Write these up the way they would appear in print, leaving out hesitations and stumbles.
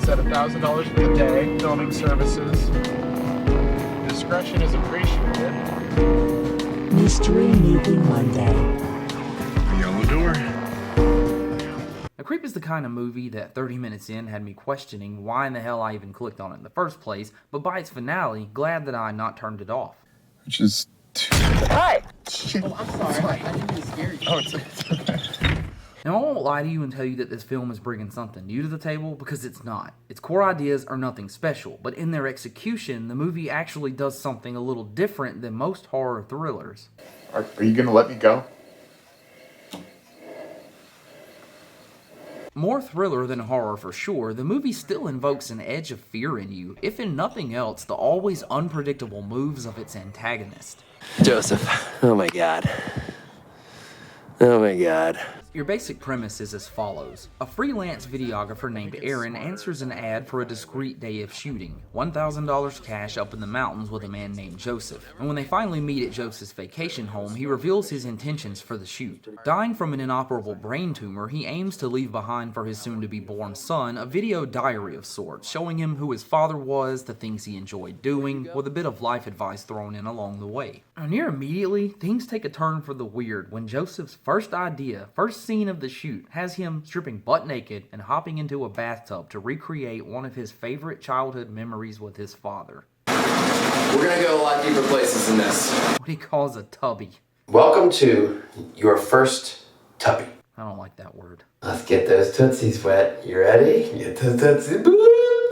It's at $1,000 for the day, filming services. Discretion is appreciated. Mystery Movie Monday. Yellow door. Now, Creep is the kind of movie that 30 minutes in had me questioning why in the hell I even clicked on it in the first place, but by its finale, glad that I had not turned it off. Which is... Hi! Oh, I'm sorry. I didn't mean to scare you. Oh, it's okay. Now, I won't lie to you and tell you that this film is bringing something new to the table, because it's not. Its core ideas are nothing special, but in their execution, the movie actually does something a little different than most horror thrillers. Are you gonna let me go? More thriller than horror for sure, the movie still invokes an edge of fear in you, if in nothing else, the always unpredictable moves of its antagonist. Joseph, oh my god. Oh my god. Your basic premise is as follows. A freelance videographer named Aaron answers an ad for a discreet day of shooting. $1,000 cash up in the mountains with a man named Joseph. And when they finally meet at Joseph's vacation home, he reveals his intentions for the shoot. Dying from an inoperable brain tumor, he aims to leave behind for his soon-to-be-born son a video diary of sorts, showing him who his father was, the things he enjoyed doing, with a bit of life advice thrown in along the way. Now, near immediately, things take a turn for the weird when Joseph's first scene of the shoot has him stripping butt naked and hopping into a bathtub to recreate one of his favorite childhood memories with his father. We're gonna go a lot deeper places than this. What he calls a tubby. Welcome to your first tubby. I don't like that word. Let's get those tootsies wet. You ready? Get those tootsies.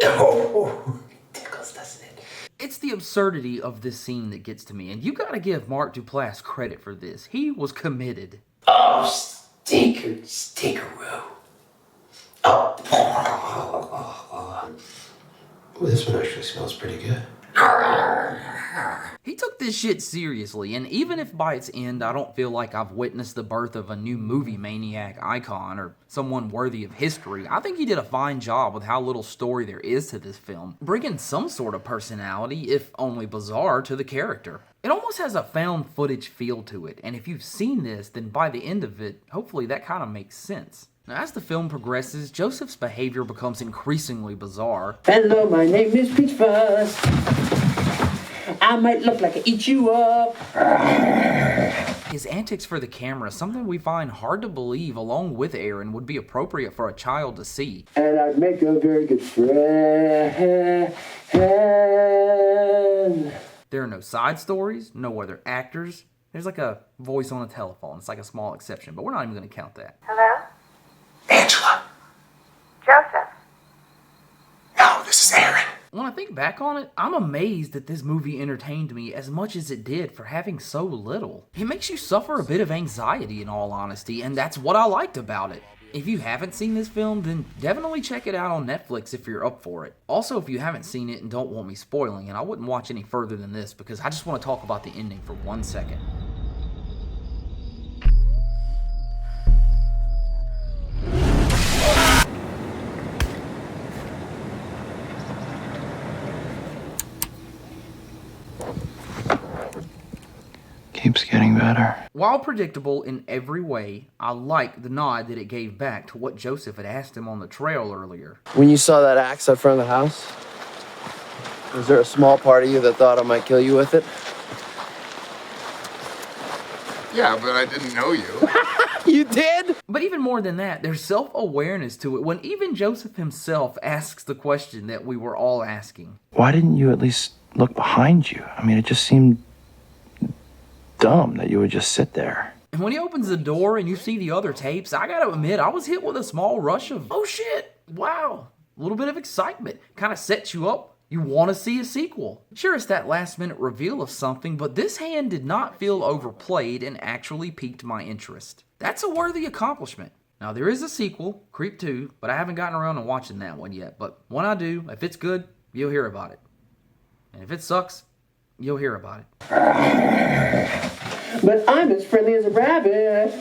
Oh, tickles, doesn't it? It's the absurdity of this scene that gets to me, and you gotta give Mark Duplass credit for this. He was committed. Oh, stinkeroo. Oh. Ooh, this one actually smells pretty good. He took this shit seriously, and even if by its end I don't feel like I've witnessed the birth of a new movie maniac icon or someone worthy of history, I think he did a fine job with how little story there is to this film, bringing some sort of personality, if only bizarre, to the character. It almost has a found footage feel to it, and if you've seen this, then by the end of it, hopefully that kind of makes sense. Now, as the film progresses, Joseph's behavior becomes increasingly bizarre. Hello, my name is Peach Fuzz. I might look like I eat you up. His antics for the camera, something we find hard to believe along with Aaron, would be appropriate for a child to see. And I'd make a very good friend. There are no side stories, no other actors. There's like a voice on a telephone. It's like a small exception, but we're not even going to count that. Hello? Angela. Joseph. No, this is Aaron. When I think back on it, I'm amazed that this movie entertained me as much as it did for having so little. It makes you suffer a bit of anxiety in all honesty, and that's what I liked about it. If you haven't seen this film, then definitely check it out on Netflix if you're up for it. Also, if you haven't seen it and don't want me spoiling, and I wouldn't watch any further than this because I just want to talk about the ending for 1 second. Keeps getting better. While predictable in every way, I like the nod that it gave back to what Joseph had asked him on the trail earlier. When you saw that axe out front of the house, was there a small part of you that thought I might kill you with it? Yeah, but I didn't know you. You did? But even more than that, there's self-awareness to it when even Joseph himself asks the question that we were all asking. Why didn't you at least look behind you? I mean, it just seemed dumb that you would just sit there. And when he opens the door and you see the other tapes, I gotta admit, I was hit with a small rush of, oh shit, wow, a little bit of excitement. Kind of sets you up. You want to see a sequel. Sure, it's that last minute reveal of something, but this hand did not feel overplayed and actually piqued my interest. That's a worthy accomplishment. Now, there is a sequel, Creep 2, but I haven't gotten around to watching that one yet. But when I do, if it's good, you'll hear about it. And if it sucks, you'll hear about it. But I'm as friendly as a rabbit.